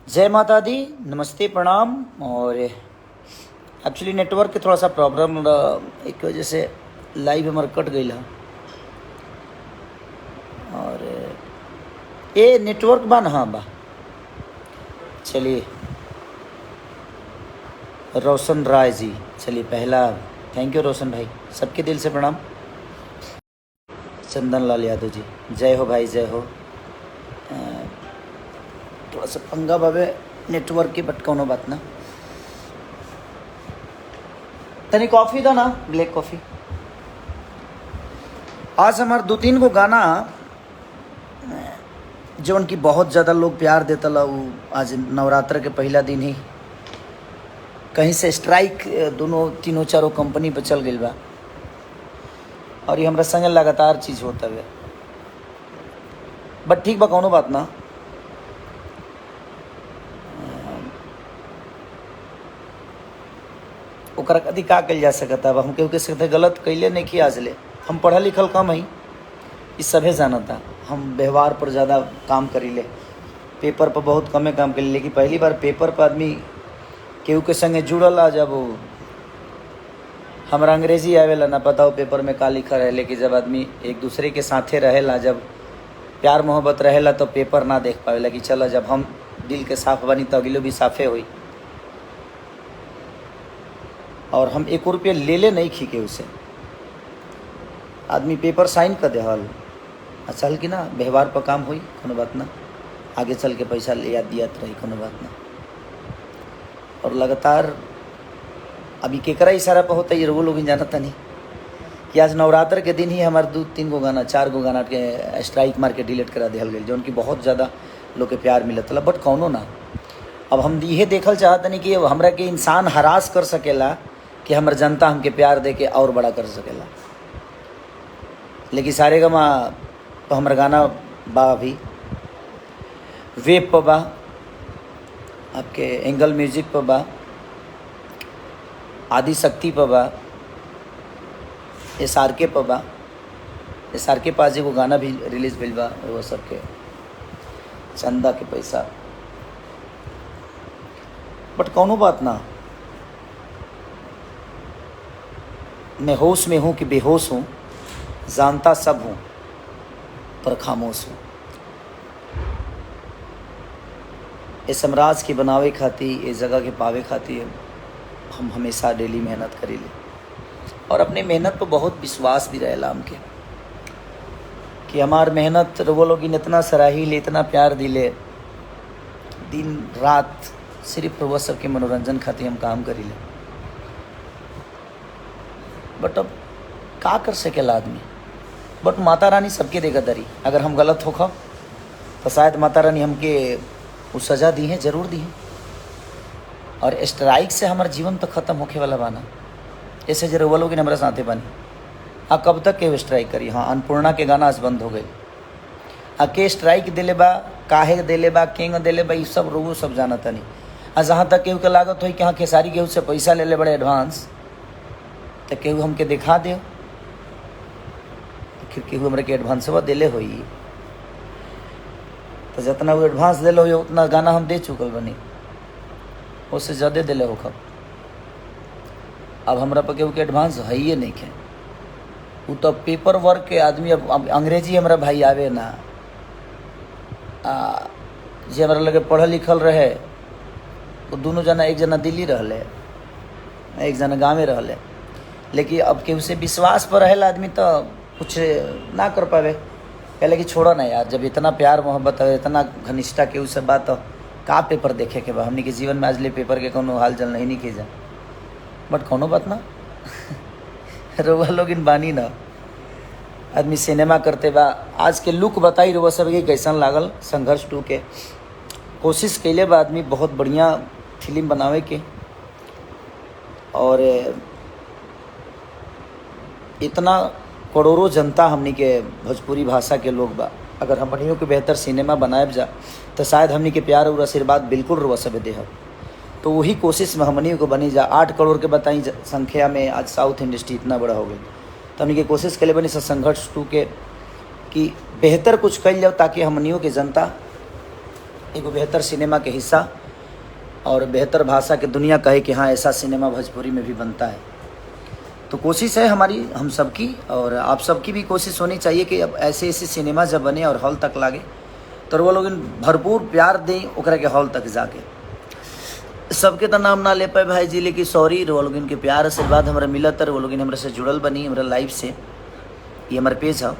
जय माता दी, नमस्ते, प्रणाम। और एक्चुअली नेटवर्क के थोड़ा सा प्रॉब्लम एक वजह से लाइव हमारे कट गई है। और ये नेटवर्क बा ना, हाँ बा। चलिए, रोशन राय जी, चलिए पहला थैंक यू रोशन भाई, सबके दिल से प्रणाम। चंदन लाल यादव जी, जय हो भाई, जय हो। थोड़ा सा पंगा बाबे नेटवर्क की, बट कोनो बात ना। तनी कॉफ़ी दो ना, ब्लैक कॉफ़ी। आज हमारे 2-3 गो गाना जो उनकी बहुत ज़्यादा लोग प्यार देता ला, वो आज नवरात्र के पहला दिन ही कहीं से स्ट्राइक दोनों तीनों चारों कंपनी पर चल गई बा। और ये हमारा संग लगातार चीज़ होता है, बट ठीक बा, कोनो बात ना। ओकरा कदी का कल जा सकता है, हम केहू के सकते गलत कैले नहीं कि आज ले। हम पढ़ा लिखल कम हई, इस सभे जानता। हम व्यवहार पर ज़्यादा काम करीले, पेपर पर बहुत कमे काम करी। लेकिन पहली बार पेपर पर आदमी केहू के संगे जुड़ल आ, जब हमारा अंग्रेजी आवेला ना पता हो पेपर में का लिखा रहे। लेकिन जब आदमी एक दूसरे के साथे रहेला, जब प्यार मोहब्बत रहेला, तो पेपर ना देख पावेला कि चला जब हम दिल के साफ बनी तो अगलो भी साफे हुई। और हम 1 रुपये ले नहीं खींचे उसे, आदमी पेपर साइन कर देहल। चल कि ना व्यवहार पर काम हुई, कोनो बात ना। आगे चल के पैसा ले याद दियात रही, कोनो बात ना। और लगातार अभी केकरा इशारा पर होता है, ये वो लोग जानता नहीं कि आज नवरात्र के दिन ही हमारे 2-3 गो गाना 4 गो गाना के स्ट्राइक मार के डिलीट करा दिया गई, जो उनकी बहुत ज़्यादा लोग के प्यार मिलत। बट कौनो ना, अब हम ये देखल चाहते नहीं कि हमरा के इंसान हरास कर सकेला कि हमार जनता हमके प्यार दे के और बड़ा कर सकेला। लेकिन सारे गमा तो हमारा गाना बा, अभी वेब पर बा, आपके एंगल म्यूजिक पर बा, आदि शक्ति पर बा, SRK पर बा। SRK पास एगो गाना भी रिलीज भइल बा, वो सबके चंदा के पैसा। बट कौनो बात ना, मैं होश में हूँ कि बेहोश हूँ, जानता सब हूँ पर खामोश हूँ। इस साम्राज्य के बनावे खातिर, इस जगह के पावे खातिर हम हमेशा डेली मेहनत करीले। और अपने मेहनत पर बहुत विश्वास भी रहेला हमके कि हमार मेहनत वो लोग इतना सराहीले, इतना प्यार दिले। दिन रात सिर्फ वो सबके मनोरंजन खातिर हम काम करीले। बट अब का कर सकेला आदमी। बट माता रानी सबके देगा दरी। अगर हम गलत होखा तो शायद माता रानी हमके वो सज़ा दी है, ज़रूर दी है। और स्ट्राइक से हमारा जीवन तो ख़त्म होके वाला बाना, ऐसे जरूर वो लोग हमारे साथे बनी। कब तक के स्ट्राइक करी। हाँ, अन्नपूर्णा के गाना आज बंद हो गए। के स्ट्राइक दिले बा, काहे दिले बा, केंग दिले बा, ये सब रोगो सब जाना था नहीं। जहाँ तक केहू के लागत हो कि हाँ खेसारी केहू से पैसा ले ले बड़े एडवांस, तो केहू हमके दिखा दे, फिर केहू हमारे के एडवांसवा दिले हो। तो जितना वो एडवांस दिले हो उतना गाना हम दे चुकल बनी, उससे ज़्यादा दिले हो खब। अब हमरा पर केहू के एडवांस है ही नहीं के। वो तो पेपर वर्क के आदमी। अब अंग्रेजी हमारा भाई आवे ना, जे हमारा लगे पढ़ल लिखल रहे, वो दोनों जना, एक जना दिल्ली रहले, एक जना गाँव में रहले। लेकिन अब केहू से विश्वास पर रहेला आदमी तो कुछ ना कर पावे। कहले कि छोड़ो ना यार, जब इतना प्यार मोहब्बत है, इतना घनिष्ठता केहू से बात, तो का पेपर देखे के बा। हमने के जीवन में आज ले पेपर के कोनो हाल जल नहीं की जा। बट कोनो बात ना रोवा लोग इन बानी ना, आदमी सिनेमा करते बा। आज के लुक बताई रोवा सब के कैसन लागल। संघर्ष 2 के कोशिश कैले बा आदमी बहुत बढ़िया फिल्म बनावे के। और इतना करोड़ों जनता हमनी के भोजपुरी भाषा के लोग बा, अगर हमनियों के बेहतर सिनेमा बनाए जा तो शायद हमनी के प्यार और आशीर्वाद बिल्कुल रुआ सब देह। तो वही कोशिश में हमनियों को बनी जा। 8 करोड़ के बताई संख्या में आज साउथ इंडस्ट्री इतना बड़ा हो गई, तो हमनी के कोशिश के लिए बनी संघर्ष 2 के कि बेहतर कुछ कल जाओ, ताकि हमनियों के जनता एक बेहतर सिनेमा के हिस्सा और बेहतर भाषा के दुनिया कहे कि हाँ ऐसा सिनेमा भोजपुरी में भी बनता है। तो कोशिश है हमारी, हम सबकी और आप सबकी भी कोशिश होनी चाहिए कि अब ऐसे ऐसे सिनेमा जब बने और हॉल तक लागे तो वो लोग भरपूर प्यार दें ओकरा के हॉल तक जाके। सबके तो नाम ना ले पाए भाई जी, लेकिन सॉरी, वो लोग इनके प्यार आशीर्वाद हमारा मिला तर वो लोग हमारे से जुड़ल बनी हमारा लाइफ से। ये हमारे पेज है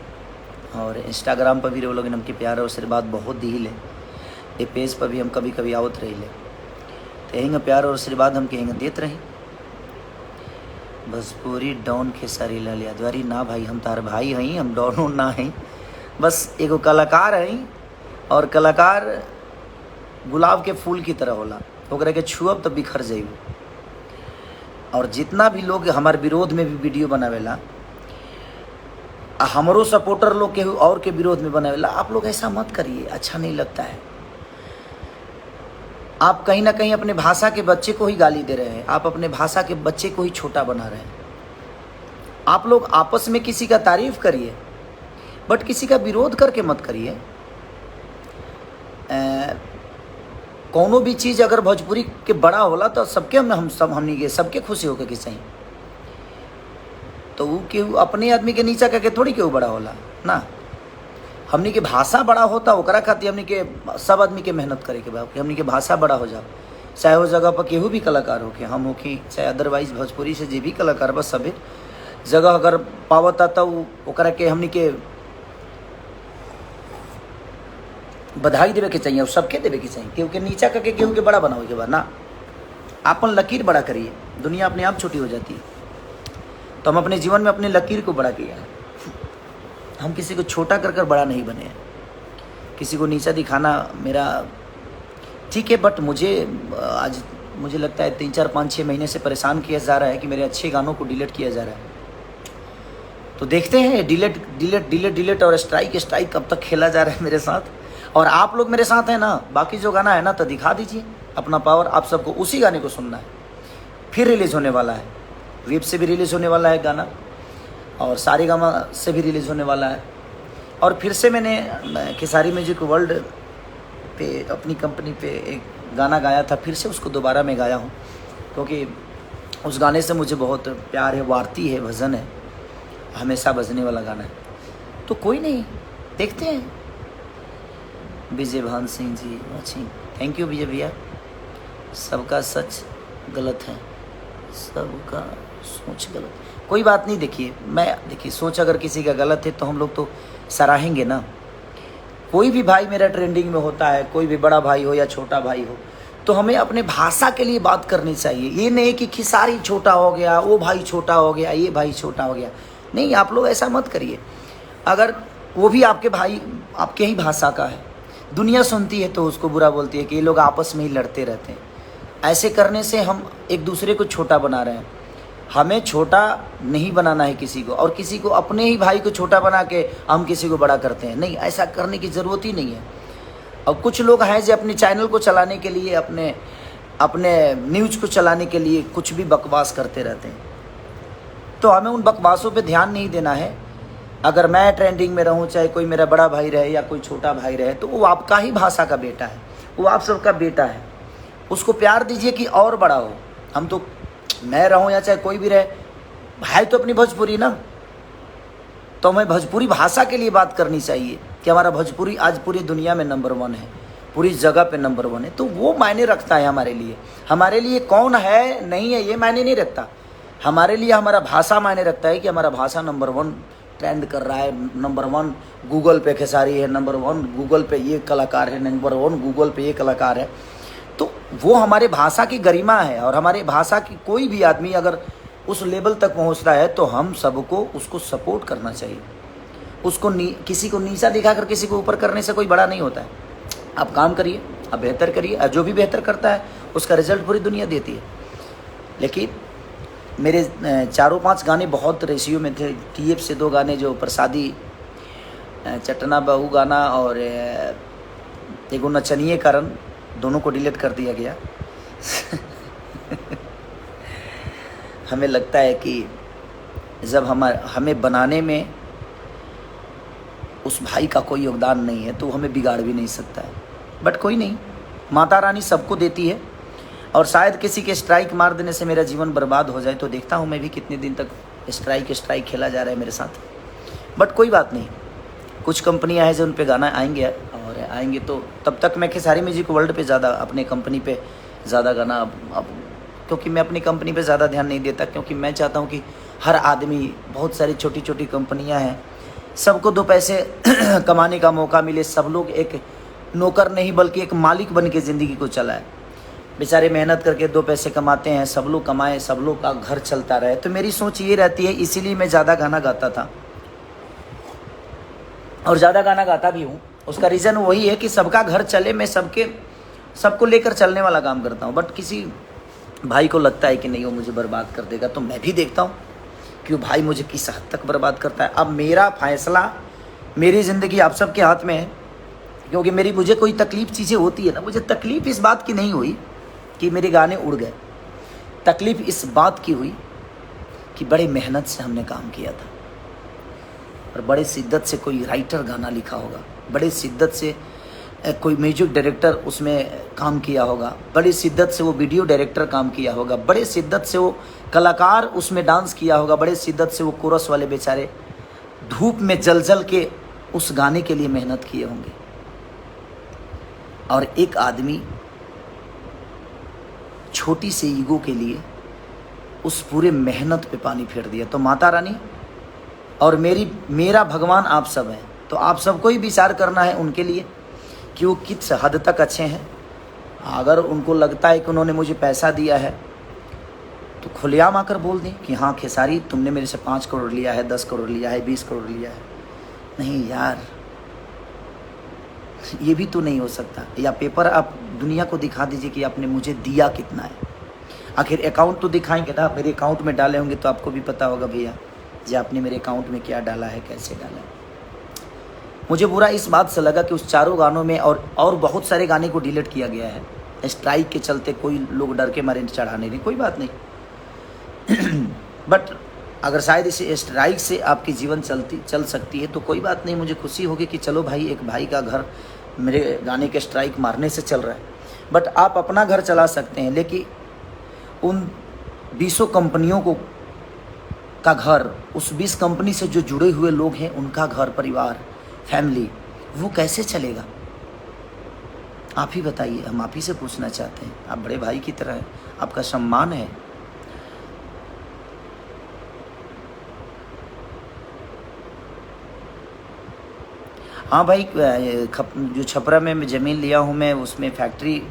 और इंस्टाग्राम पर भी वो लोग हमके प्यार और आशीर्वाद बहुत दी ले। ये पेज पर भी हम कभी कभी आवत रही ले, तो यही प्यार और आशीर्वाद हम कहीं देते रही। भोजपुरी डॉन खेसारी लाल यादवारी ना भाई, हम तार भाई हैं, हम डॉन ना हैं, बस एगो कलाकार हैं। और कलाकार गुलाब के फूल की तरह होला, ओकरा के छुअब तो बिखर जाइबो। और जितना भी लोग हमारे विरोध में भी वीडियो बनावेला, हमरो सपोर्टर लोग के और के विरोध में बनावेला, आप लोग ऐसा मत करिए, अच्छा नहीं लगता है। आप कहीं ना कहीं अपने भाषा के बच्चे को ही गाली दे रहे हैं, आप अपने भाषा के बच्चे को ही छोटा बना रहे हैं। आप लोग आपस में किसी का तारीफ करिए बट किसी का विरोध करके मत करिए। कोनो भी चीज़ अगर भोजपुरी के बड़ा होला तो सबके हमनी के सबके खुशी होके कि सही, तो वो केहू अपने आदमी के नीचा करके थोड़ी केहू बड़ा होला ना। हमनी के भाषा बड़ा होता ओकरा खातिर हमनी के सब आदमी के मेहनत करे के बा कि हमनी के भाषा बड़ा हो जाओ। चाहे वो जगह पर केहू भी कलाकार होके, हम होके चाहे अदरवाइज भोजपुरी से जे भी कलाकार बस सभी जगह अगर पावता तो ओकरा के हमनी के बधाई देवे के चाहिए और सबके देवे के चाहिए। केहू के नीचा करके केहू के बड़ा बनावे के बाद ना, अपन लकीर बड़ा करिए, दुनिया अपने आप छोटी हो जाती है। तो हम अपने जीवन में अपने लकीर को बड़ा किया है, हम किसी को छोटा कर कर बड़ा नहीं बने हैं। किसी को नीचा दिखाना मेरा ठीक है, बट मुझे लगता है 3, 4, 5, 6 महीने से परेशान किया जा रहा है कि मेरे अच्छे गानों को डिलीट किया जा रहा है। तो देखते हैं डिलीट और स्ट्राइक कब तक खेला जा रहा है मेरे साथ। और आप लोग मेरे साथ हैं ना, बाकी जो गाना है ना तो दिखा दीजिए अपना पावर। आप सबको उसी गाने को सुनना है, फिर रिलीज़ होने वाला है, वेब से भी रिलीज़ होने वाला है गाना और सारेगामा से भी रिलीज़ होने वाला है। और फिर से मैंने खेसारी म्यूजिक वर्ल्ड पे अपनी कंपनी पे एक गाना गाया था, फिर से उसको दोबारा मैं गाया हूँ क्योंकि उस गाने से मुझे बहुत प्यार है, वारती है, भजन है, हमेशा बजने वाला गाना है। तो कोई नहीं, देखते हैं। विजय भान Singh ji watching, thank you विजय भैया। सबका सच गलत है, सबका सोच गलत, कोई बात नहीं। देखिए सोच अगर किसी का गलत है तो हम लोग तो सराहेंगे ना। कोई भी भाई मेरा ट्रेंडिंग में होता है, कोई भी बड़ा भाई हो या छोटा भाई हो, तो हमें अपने भाषा के लिए बात करनी चाहिए। ये नहीं कि खेसारी छोटा हो गया, वो भाई छोटा हो गया, ये भाई छोटा हो गया, नहीं, आप लोग ऐसा मत करिए। अगर वो भी आपके भाई आपके ही भाषा का है, दुनिया सुनती है तो उसको बुरा बोलती है कि ये लोग आपस में ही लड़ते रहते हैं। ऐसे करने से हम एक दूसरे को छोटा बना रहे हैं। हमें छोटा नहीं बनाना है किसी को, और किसी को अपने ही भाई को छोटा बना के हम किसी को बड़ा करते हैं, नहीं, ऐसा करने की ज़रूरत ही नहीं है। और कुछ लोग हैं जो अपने चैनल को चलाने के लिए, अपने न्यूज़ को चलाने के लिए कुछ भी बकवास करते रहते हैं। तो हमें उन बकवासों पे ध्यान नहीं देना है। अगर मैं ट्रेंडिंग में रहूं, चाहे कोई मेरा बड़ा भाई रहे या कोई छोटा भाई रहे, तो वो आपका ही भाषा का बेटा है, वो आप सबका बेटा है। उसको प्यार दीजिए कि और बड़ा हो। हम तो, मैं रहूं या चाहे कोई भी रहे, भाई तो अपनी भोजपुरी ना, तो हमें भोजपुरी भाषा के लिए बात करनी चाहिए कि हमारा भोजपुरी आज पूरी दुनिया में नंबर 1 है, पूरी जगह पे नंबर 1 है। तो वो मायने रखता है हमारे लिए। हमारे लिए कौन है नहीं है ये मायने नहीं रखता, हमारे लिए हमारा भाषा मायने रखता है कि हमारा भाषा नंबर 1 ट्रेंड कर रहा है, नंबर 1 गूगल पे खेसारी है, नंबर 1 गूगल पे ये कलाकार है, नंबर 1 गूगल पे ये कलाकार है। तो वो हमारे भाषा की गरिमा है। और हमारे भाषा की कोई भी आदमी अगर उस लेवल तक पहुंच रहा है तो हम सबको उसको सपोर्ट करना चाहिए। उसको किसी को नीचा दिखाकर किसी को ऊपर करने से कोई बड़ा नहीं होता है। आप काम करिए, आप बेहतर करिए, और जो भी बेहतर करता है उसका रिजल्ट पूरी दुनिया देती है। लेकिन मेरे 4-5 गाने बहुत रेशियो में थे। TF से 2 गाने जो प्रसादी चटना बहू गाना और एगो नचनिए कारण, दोनों को डिलीट कर दिया गया। हमें लगता है कि जब हमें बनाने में उस भाई का कोई योगदान नहीं है तो हमें बिगाड़ भी नहीं सकता है। बट कोई नहीं, माता रानी सबको देती है। और शायद किसी के स्ट्राइक मार देने से मेरा जीवन बर्बाद हो जाए, तो देखता हूँ मैं भी कितने दिन तक स्ट्राइक खेला जा रहा है मेरे साथ। बट कोई बात नहीं, कुछ कंपनियां हैं जो उन पे गाना आएंगे, और आएंगे तो तब तक मैं खेसारी म्यूजिक वर्ल्ड पे ज़्यादा, अपने कंपनी पे ज़्यादा गाना अब क्योंकि मैं अपनी कंपनी पे ज़्यादा ध्यान नहीं देता, क्योंकि मैं चाहता हूँ कि हर आदमी, बहुत सारी छोटी छोटी कंपनियाँ हैं, सबको दो पैसे कमाने का मौका मिले, सब लोग एक नौकर नहीं बल्कि एक मालिक बन के ज़िंदगी को चलाए। बेचारे मेहनत करके दो पैसे कमाते हैं, सब लोग कमाएं, सब लोग का घर चलता रहे। तो मेरी सोच ये रहती है, इसीलिए मैं ज़्यादा गाना गाता था और ज़्यादा गाना गाता भी हूँ। उसका रीज़न वही है कि सबका घर चले, मैं सबको लेकर चलने वाला काम करता हूँ। बट किसी भाई को लगता है कि नहीं वो मुझे बर्बाद कर देगा, तो मैं भी देखता हूँ कि वो भाई मुझे किस हद तक बर्बाद करता है। अब मेरा फैसला, मेरी ज़िंदगी आप सबके हाथ में है, क्योंकि मुझे कोई तकलीफ़ चीज़ें होती है ना, मुझे तकलीफ़ इस बात की नहीं हुई कि मेरे गाने उड़ गए। तकलीफ़ इस बात की हुई कि बड़े मेहनत से हमने काम किया था, और बड़े शिद्दत से कोई राइटर गाना लिखा होगा, बड़े शिद्दत से कोई म्यूजिक डायरेक्टर उसमें काम किया होगा, बड़ी शिद्दत से वो वीडियो डायरेक्टर काम किया होगा, बड़े शिद्दत से वो कलाकार उसमें डांस किया होगा, बड़े शिद्दत से वो कोरस वाले बेचारे धूप में जल के उस गाने के लिए मेहनत किए होंगे। और एक आदमी छोटी से ईगो के लिए उस पूरे मेहनत पे पानी फेर दिया। तो माता रानी और मेरा भगवान आप सब हैं, तो आप सबको ही विचार करना है उनके लिए कि वो किस हद तक अच्छे हैं। अगर उनको लगता है कि उन्होंने मुझे पैसा दिया है, तो खुलेआम आकर बोल दें कि हाँ खेसारी, तुमने मेरे से 5 करोड़ लिया है, 10 करोड़ लिया है, 20 करोड़ लिया है। नहीं यार, ये भी तो नहीं हो सकता। या पेपर आप दुनिया को दिखा दीजिए कि आपने मुझे दिया कितना है। आखिर अकाउंट तो दिखाएंगे ना, मेरे अकाउंट में डाले होंगे तो आपको भी पता होगा भैया जी आपने मेरे अकाउंट में क्या डाला है, कैसे डाला है। मुझे बुरा इस बात से लगा कि उस चारों गानों में और बहुत सारे गाने को डिलीट किया गया है स्ट्राइक के चलते। कोई लोग डर के मारे चढ़ाने नहीं, कोई बात नहीं। बट अगर शायद इसे स्ट्राइक से आपकी जीवन चल सकती है तो कोई बात नहीं, मुझे खुशी होगी कि चलो भाई, एक भाई का घर मेरे गाने के स्ट्राइक मारने से चल रहा है। बट आप अपना घर चला सकते हैं, लेकिन उन 20 कंपनियों का घर, उस 20 कंपनी से जो जुड़े हुए लोग हैं, उनका घर परिवार, फैमिली, वो कैसे चलेगा? आप ही बताइए, हम आप ही से पूछना चाहते हैं। आप बड़े भाई की तरह हैं, आपका सम्मान है। हाँ भाई, जो छपरा में ज़मीन लिया हूँ मैं, उसमें फैक्ट्री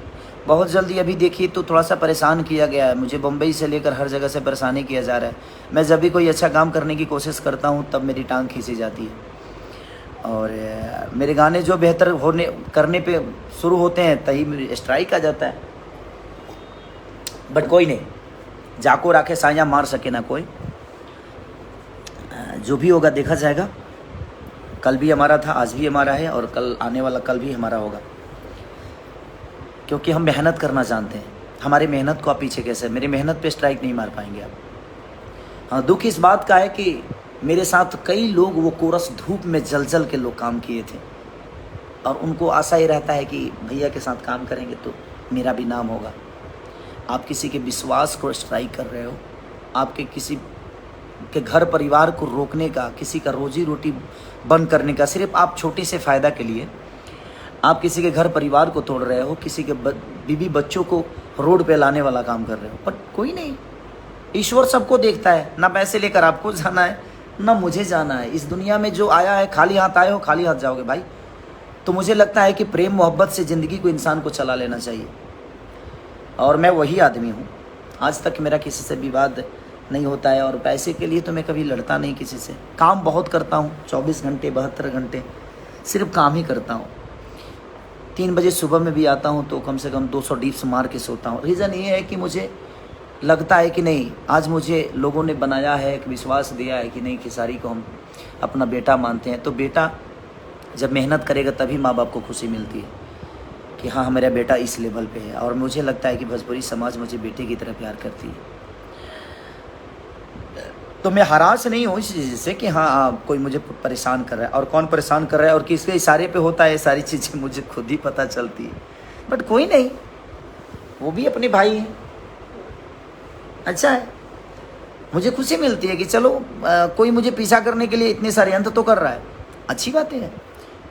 बहुत जल्दी, अभी देखिए तो थोड़ा सा परेशान किया गया है मुझे। बम्बई से लेकर हर जगह से परेशानी किया जा रहा है। मैं जब भी कोई अच्छा काम करने की कोशिश करता हूँ तब मेरी टांग खींची जाती है। और मेरे गाने जो बेहतर करने पे शुरू होते हैं तभी स्ट्राइक आ जाता है। बट कोई नहीं, जाको राखे साया मार सके ना कोई। जो भी होगा देखा जाएगा। कल भी हमारा था, आज भी हमारा है, और कल आने वाला कल भी हमारा होगा, क्योंकि हम मेहनत करना जानते हैं। हमारी मेहनत को आप पीछे कैसे, मेरी मेहनत पे स्ट्राइक नहीं मार पाएंगे आप। हाँ, दुख इस बात का है कि मेरे साथ कई लोग वो कोरस धूप में जल के लोग काम किए थे, और उनको आशा ये रहता है कि भैया के साथ काम करेंगे तो मेरा भी नाम होगा। आप किसी के विश्वास को स्ट्राइक कर रहे हो, आपके किसी के घर परिवार को रोकने का, किसी का रोजी रोटी बंद करने का, सिर्फ आप छोटे से फ़ायदा के लिए आप किसी के घर परिवार को तोड़ रहे हो, किसी के बीवी बच्चों को रोड पे लाने वाला काम कर रहे हो। बट कोई नहीं, ईश्वर सबको देखता है। ना पैसे लेकर आपको जाना है, ना मुझे जाना है। इस दुनिया में जो आया है, खाली हाथ आए हो, खाली हाथ जाओगे भाई। तो मुझे लगता है कि प्रेम मोहब्बत से ज़िंदगी को इंसान को चला लेना चाहिए, और मैं वही आदमी हूँ। आज तक मेरा किसी से विवाद नहीं होता है, और पैसे के लिए तो मैं कभी लड़ता नहीं किसी से। काम बहुत करता हूँ, 24 घंटे 72 घंटे सिर्फ काम ही करता हूँ। 3 बजे सुबह में भी आता हूँ तो कम से कम 200 डिप्स मार के सोता हूँ। रीज़न ये है कि मुझे लगता है कि नहीं, आज मुझे लोगों ने बनाया है, एक विश्वास दिया है कि नहीं, खेसारी को हम अपना बेटा मानते हैं। तो बेटा जब मेहनत करेगा तभी माँ बाप को खुशी मिलती है कि हाँ मेरा बेटा इस लेवल पे है। और मुझे लगता है कि भोजपुरी समाज मुझे बेटे की तरह प्यार करती है। तो मैं हरास नहीं हूँ इस चीज़ से कि हाँ कोई मुझे परेशान कर रहा है, और कौन परेशान कर रहा है और किसके इशारे पे होता है, सारी चीज़ें मुझे खुद ही पता चलती है। बट कोई नहीं, वो भी अपने भाई हैं, अच्छा है। मुझे खुशी मिलती है कि चलो कोई मुझे पीछा करने के लिए इतने षड्यंत्र तो कर रहा है, अच्छी बात है।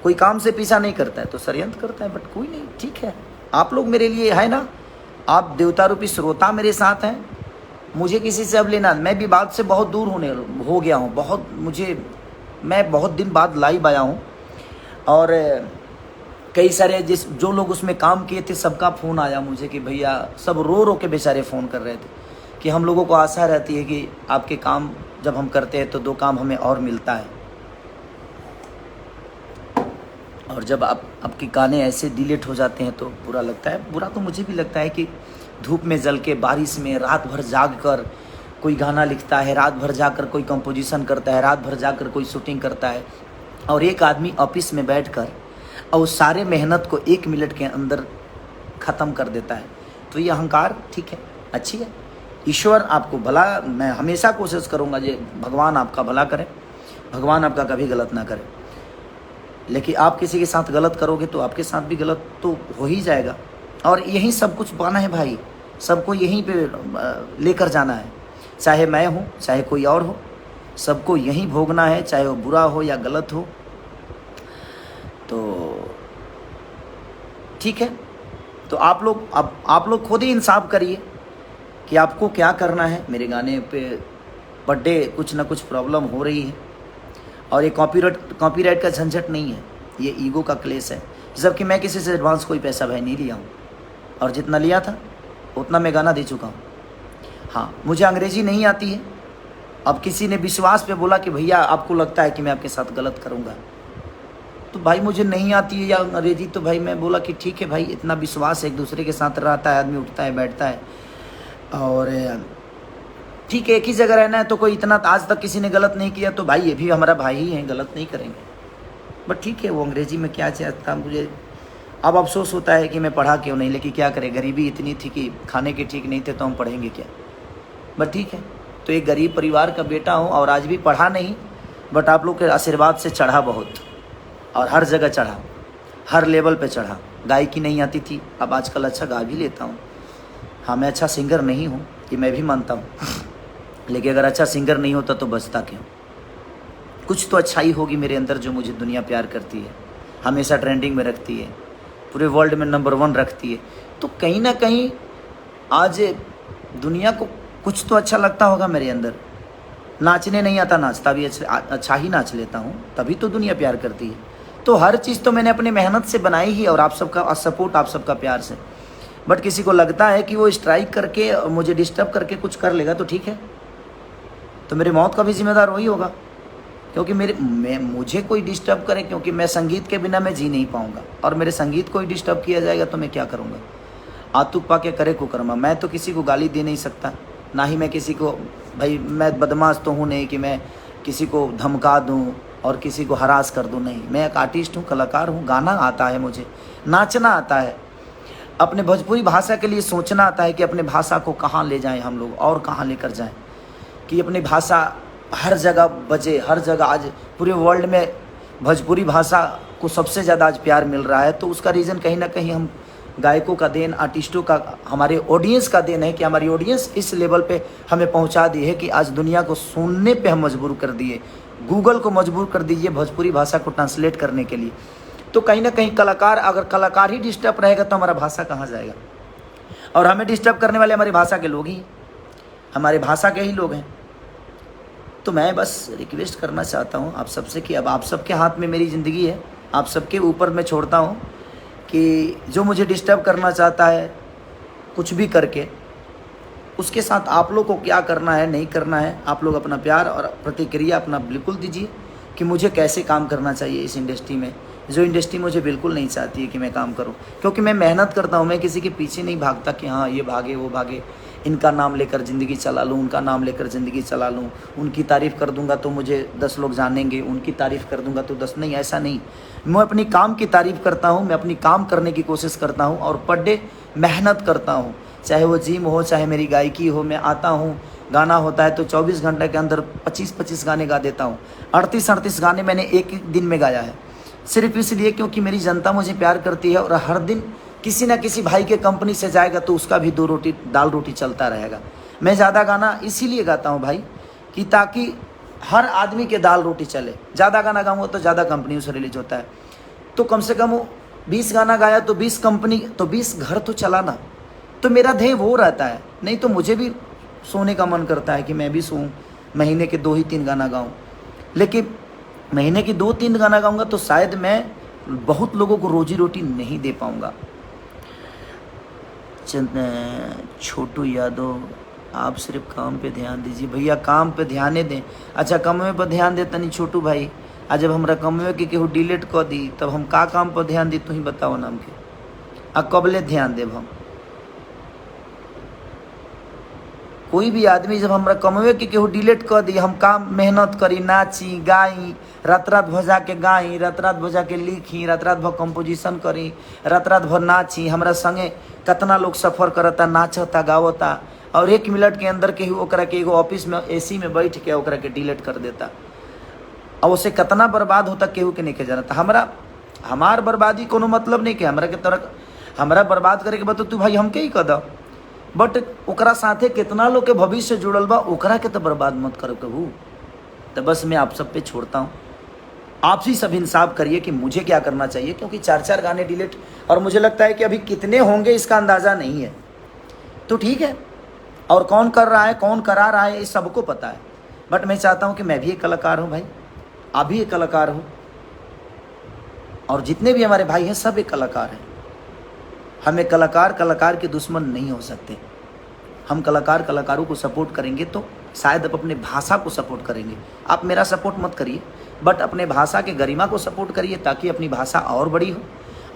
कोई काम से पीछा नहीं करता है तो षड्यंत्र करता है, बट कोई नहीं, ठीक है। आप लोग मेरे लिए है ना, आप देवता रूपी श्रोता मेरे साथ हैं, मुझे किसी से अब लेना, मैं भी बात से बहुत दूर हो गया हूँ, बहुत मैं बहुत दिन बाद लाइव आया हूँ, और कई सारे जो लोग उसमें काम किए थे सबका फ़ोन आया मुझे कि भैया, सब रो रो के बेचारे फ़ोन कर रहे थे कि हम लोगों को आशा रहती है कि आपके काम जब हम करते हैं तो 2 काम हमें और मिलता है, और जब आपके गाने ऐसे डिलीट हो जाते हैं तो बुरा लगता है। बुरा तो मुझे भी लगता है कि धूप में जल के, बारिश में रात भर जाग कर कोई गाना लिखता है, रात भर जाकर कोई कंपोजिशन करता है, रात भर जाकर कोई शूटिंग करता है, और एक आदमी ऑफिस में बैठकर और उस सारे मेहनत को 1 मिनट के अंदर ख़त्म कर देता है। तो ये अहंकार ठीक है, अच्छी है। ईश्वर आपको भला, मैं हमेशा कोशिश करूँगा जे भगवान आपका भला करे, भगवान आपका कभी गलत ना करे, लेकिन आप किसी के साथ गलत करोगे तो आपके साथ भी गलत तो हो ही जाएगा, और यही सब कुछ पाना है भाई, सबको यहीं पे लेकर जाना है, चाहे मैं हूँ चाहे कोई और हो, सबको यहीं भोगना है, चाहे वो बुरा हो या गलत हो। तो ठीक है, तो आप लोग खुद ही इंसाफ करिए कि आपको क्या करना है। मेरे गाने पे पर डे कुछ ना कुछ प्रॉब्लम हो रही है, और ये कॉपीराइट का झंझट नहीं है, ये ईगो का क्लेश है, जबकि मैं किसी से एडवांस कोई पैसा भाई नहीं लिया हूँ, और जितना लिया था उतना मैं गाना दे चुका हूँ। हाँ, मुझे अंग्रेज़ी नहीं आती है। अब किसी ने विश्वास पे बोला कि भैया आपको लगता है कि मैं आपके साथ गलत करूँगा, तो भाई मुझे नहीं आती है या अंग्रेज़ी, तो भाई मैं बोला कि ठीक है भाई, इतना विश्वास एक दूसरे के साथ रहता है, आदमी उठता है बैठता है, और ठीक है, एक ही जगह रहना है, तो कोई इतना आज तक किसी ने गलत नहीं किया, तो भाई ये भी हमारा भाई ही है, गलत नहीं करेंगे। बट ठीक है, वो अंग्रेज़ी में क्या चाहता, मुझे अब अफसोस होता है कि मैं पढ़ा क्यों नहीं, लेकिन क्या करें, गरीबी इतनी थी कि खाने के ठीक नहीं थे, तो हम पढ़ेंगे क्या। बट ठीक है, तो एक गरीब परिवार का बेटा हूँ, और आज भी पढ़ा नहीं, बट आप लोग के आशीर्वाद से चढ़ा बहुत, और हर जगह चढ़ा, हर लेवल पे चढ़ा। गायकी नहीं आती थी, अब आजकल अच्छा गा भी लेता हूँ। हाँ, मैं अच्छा सिंगर नहीं हूँ, ये मैं भी मानता हूँ, लेकिन अगर अच्छा सिंगर नहीं होता तो बचता क्यों। कुछ तो अच्छाई होगी मेरे अंदर जो मुझे दुनिया प्यार करती है, हमेशा ट्रेंडिंग में रखती है, पूरे वर्ल्ड में नंबर 1 रखती है। तो कहीं ना कहीं आज दुनिया को कुछ तो अच्छा लगता होगा मेरे अंदर। नाचने नहीं आता, नाचता भी अच्छा ही नाच लेता हूँ, तभी तो दुनिया प्यार करती है। तो हर चीज़ तो मैंने अपनी मेहनत से बनाई ही, और आप सबका सपोर्ट, आप सबका प्यार से। बट किसी को लगता है कि वो स्ट्राइक करके मुझे डिस्टर्ब करके कुछ कर लेगा तो ठीक है, तो मेरी मौत का भी जिम्मेदार वही होगा, क्योंकि मुझे कोई डिस्टर्ब करे, क्योंकि मैं संगीत के बिना मैं जी नहीं पाऊँगा, और मेरे संगीत को ही डिस्टर्ब किया जाएगा तो मैं क्या करूँगा। आतुक पा के करे कुकर्मा। मैं तो किसी को गाली दे नहीं सकता, ना ही मैं किसी को, भाई मैं बदमाश तो हूँ नहीं कि मैं किसी को धमका दूँ और किसी को हरास कर दूँ, नहीं। मैं एक आर्टिस्ट हूँ, कलाकार हूँ, गाना आता है मुझे, नाचना आता है, अपने भोजपुरी भाषा के लिए सोचना आता है कि अपने भाषा को कहाँ ले जाएं हम लोग, और कहाँ लेकर जाएं, कि अपनी भाषा हर जगह बजे, हर जगह। आज पूरे वर्ल्ड में भोजपुरी भाषा को सबसे ज़्यादा आज प्यार मिल रहा है, तो उसका रीज़न कहीं ना कहीं हम गायकों का देन, आर्टिस्टों का, हमारे ऑडियंस का देन है कि हमारी ऑडियंस इस लेवल पे हमें पहुंचा दी है कि आज दुनिया को सुनने पे हम मजबूर कर दिए, गूगल को मजबूर कर दीजिए भोजपुरी भाषा को ट्रांसलेट करने के लिए। तो कहीं ना कहीं कलाकार, अगर कलाकार ही डिस्टर्ब रहेगा तो हमारा भाषा कहाँ जाएगा, और हमें डिस्टर्ब करने वाले हमारी भाषा के लोग ही, हमारे भाषा के ही लोग हैं। तो मैं बस रिक्वेस्ट करना चाहता हूँ आप सबसे कि अब आप सबके हाथ में मेरी ज़िंदगी है, आप सबके ऊपर मैं छोड़ता हूँ कि जो मुझे डिस्टर्ब करना चाहता है कुछ भी करके, उसके साथ आप लोग को क्या करना है नहीं करना है, आप लोग अपना प्यार और प्रतिक्रिया अपना बिल्कुल दीजिए कि मुझे कैसे काम करना चाहिए इस इंडस्ट्री में, जो इंडस्ट्री मुझे बिल्कुल नहीं चाहती है कि मैं काम करूं, क्योंकि मैं मेहनत करता हूं। मैं किसी के पीछे नहीं भागता कि हाँ ये भागे वो भागे, इनका नाम लेकर ज़िंदगी चला लूँ, उनका नाम लेकर ज़िंदगी चला लूँ, उनकी तारीफ़ कर दूंगा तो मुझे 10 लोग जानेंगे, उनकी तारीफ़ कर दूंगा तो 10 नहीं, ऐसा नहीं। मैं अपनी काम की तारीफ़ करता हूँ, मैं अपनी काम करने की कोशिश करता हूँ और पर डे मेहनत करता हूँ, चाहे वो जिम हो चाहे मेरी गायकी हो। मैं आता हूँ गाना होता है तो 24 घंटे के अंदर 25-25 गाने गा देता हूँ। 38-38 गाने मैंने एक एक दिन में गाया है, सिर्फ इसलिए क्योंकि मेरी जनता मुझे प्यार करती है। और हर दिन किसी ना किसी भाई के कंपनी से जाएगा तो उसका भी 2 रोटी दाल रोटी चलता रहेगा। मैं ज़्यादा गाना इसीलिए गाता हूँ भाई कि ताकि हर आदमी के दाल रोटी चले। ज़्यादा गाना गाऊंगा तो ज़्यादा कंपनियों से रिलीज होता है, तो कम से कम 20 गाना गाया तो 20 कंपनी, तो 20 घर तो चलाना। तो मेरा ध्येय वो रहता है। नहीं तो मुझे भी सोने का मन करता है कि मैं भी सोऊं, महीने के 2 ही 3 गाना गाऊं। लेकिन महीने की 2-3 गाना गाऊंगा तो शायद मैं बहुत लोगों को रोजी रोटी नहीं दे पाऊंगा। छोटू यादव, आप सिर्फ काम पे ध्यान दीजिए। भैया काम पे ध्यान दें। अच्छा कमवे पर ध्यान देता नहीं छोटू भाई। आज जब हमरा कमवे के केहू डिलीट कर दी तब हम का काम पर ध्यान दी, तू ही बताओ नाम के। आ कबले ध्यान देव हम? कोई भी आदमी जब हमरा कमवे के केहू डिलीट कर दी, हम काम मेहनत करी, नाची गाई, रात रात भर जाके गाई, रात रात भर जाके लिखी, रात रात भर कंपोजिशन करी, रात रात भर नाची। हमरा संगे कितना लोग सफ़र करता, नाचता गावता, और 1 मिनट के अंदर केहू ओकरा के एगो ऑफिस में AC में बैठ के ओकरा के डिलीट कर देता। और उसे कितना बर्बाद होता केहू के नहीं के जानता। हमार बर्बादी कोनो मतलब नहीं के हमरा के तरह हमरा बर्बाद करे के बाद तो तू भाई हमके ही कर दो, बट ओकरा साथे कितना लोग के भविष्य जुड़ल बा, ओकरा के तो बर्बाद मत करो कबू। तो बस मैं आप सब पे छोड़ता हूँ, आप ही सब इंसाफ करिए कि मुझे क्या करना चाहिए, क्योंकि 4-4 गाने डिलीट, और मुझे लगता है कि अभी कितने होंगे इसका अंदाज़ा नहीं है। तो ठीक है, और कौन कर रहा है कौन करा रहा है ये सबको पता है, बट मैं चाहता हूँ कि मैं भी एक कलाकार हूँ भाई, आप भी एक कलाकार हो, और जितने भी हमारे भाई हैं सब एक कलाकार हैं। हमें कलाकार के दुश्मन नहीं हो सकते। हम कलाकारों को सपोर्ट करेंगे तो शायद आप अपने भाषा को सपोर्ट करेंगे। आप मेरा सपोर्ट मत करिए, बट अपने भाषा के गरिमा को सपोर्ट करिए, ताकि अपनी भाषा और बड़ी हो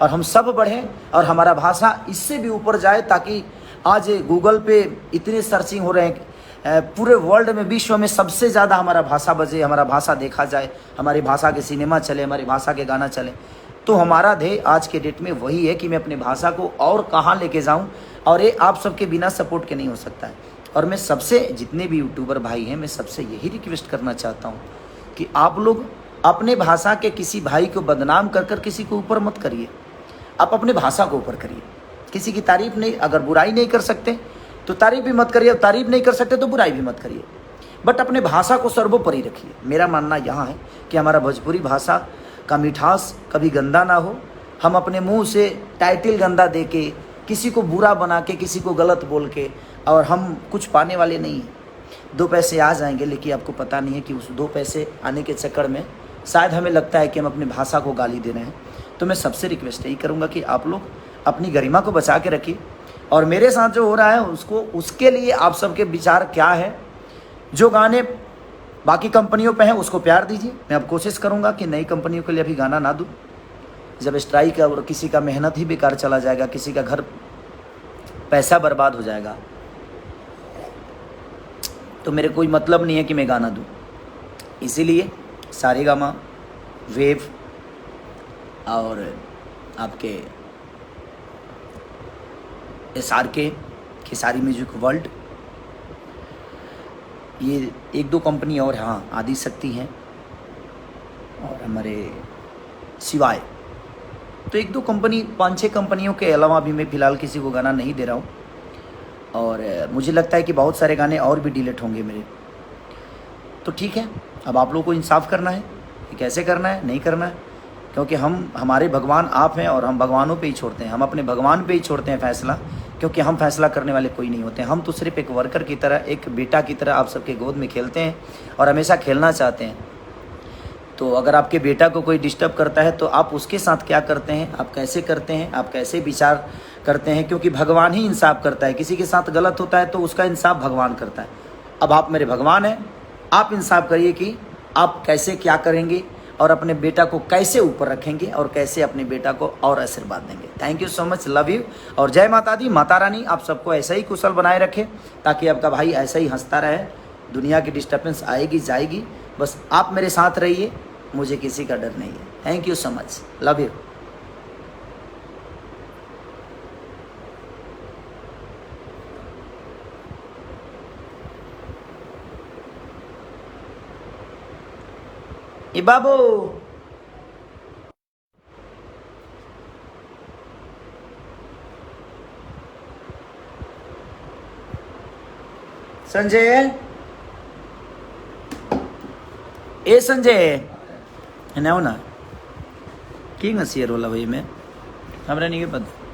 और हम सब बढ़ें और हमारा भाषा इससे भी ऊपर जाए। ताकि आज गूगल पे इतने सर्चिंग हो रहे हैं, पूरे वर्ल्ड में, विश्व में सबसे ज़्यादा हमारा भाषा बजे, हमारा भाषा देखा जाए, हमारी भाषा के सिनेमा चले, हमारी भाषा के गाना चले। तो हमारा ध्येय आज के डेट में वही है कि मैं अपने भाषा को और कहाँ लेके जाऊँ, और ये आप सबके बिना सपोर्ट के नहीं हो सकता है। और मैं सबसे, जितने भी यूट्यूबर भाई हैं, मैं सबसे यही रिक्वेस्ट करना चाहता हूँ कि आप लोग अपने भाषा के किसी भाई को बदनाम कर कर किसी को ऊपर मत करिए। आप अपने भाषा को ऊपर करिए। किसी की तारीफ नहीं, अगर बुराई नहीं कर सकते तो तारीफ भी मत करिए, तारीफ नहीं कर सकते तो बुराई भी मत करिए, बट अपने भाषा को सर्वोपरि रखिए। मेरा मानना यहाँ है कि हमारा भोजपुरी भाषा का मिठास कभी गंदा ना हो। हम अपने मुंह से टाइटल गंदा दे के, किसी को बुरा बना के, किसी को गलत बोल के, और हम कुछ पाने वाले नहीं हैं। 2 पैसे आ जाएंगे, लेकिन आपको पता नहीं है कि उस 2 पैसे आने के चक्कर में शायद हमें लगता है कि हम अपनी भाषा को गाली दे रहे हैं। तो मैं सबसे रिक्वेस्ट यही करूँगा कि आप लोग अपनी गरिमा को बचा के रखिए, और मेरे साथ जो हो रहा है उसके लिए आप सबके विचार क्या है। जो गाने बाकी कंपनियों पे हैं उसको प्यार दीजिए। मैं अब कोशिश करूंगा कि नई कंपनियों के लिए अभी गाना ना दूं। जब स्ट्राइक है और किसी का मेहनत ही बेकार चला जाएगा, किसी का घर पैसा बर्बाद हो जाएगा, तो मेरे कोई मतलब नहीं है कि मैं गाना दूं। इसीलिए सारेगामा, वेव और आपके SRK, खेसारी म्यूजिक वर्ल्ड, ये 1-2 कंपनी और, हाँ आदिशक्ति हैं, और हमारे सिवाय तो 1-2 कंपनी, 5-6 कंपनियों के अलावा भी मैं फ़िलहाल किसी को गाना नहीं दे रहा हूँ। और मुझे लगता है कि बहुत सारे गाने और भी डिलीट होंगे मेरे। तो ठीक है, अब आप लोगों को इंसाफ करना है कि कैसे करना है, नहीं करना है, क्योंकि हमारे भगवान आप हैं, और हम भगवानों पे ही छोड़ते हैं, हम अपने भगवान पे ही छोड़ते हैं फैसला, क्योंकि हम फैसला करने वाले कोई नहीं होते हैं। हम तो सिर्फ एक वर्कर की तरह, एक बेटा की तरह आप सबके गोद में खेलते हैं और हमेशा खेलना चाहते हैं। तो अगर आपके बेटा को कोई डिस्टर्ब करता है तो आप उसके साथ क्या करते हैं, आप कैसे करते हैं, आप कैसे विचार करते हैं, क्योंकि भगवान ही इंसाफ करता है। किसी के साथ गलत होता है तो उसका इंसाफ भगवान करता है। अब आप मेरे भगवान हैं, आप इंसाफ करिए कि आप कैसे क्या करेंगे, और अपने बेटा को कैसे ऊपर रखेंगे, और कैसे अपने बेटा को और आशीर्वाद देंगे। Thank you so much, love you, और जय माता दी, माता रानी आप सबको ऐसा ही कुशल बनाए रखे, ताकि आपका भाई ऐसा ही हंसता रहे। दुनिया की डिस्टर्बेंस आएगी जाएगी, बस आप मेरे साथ रहिए, मुझे किसी का डर नहीं है। Thank you so much, love you. ए बाबू संजय ए संजय है ना कि शेयर वाला भाई मैं हमरा नहीं के पता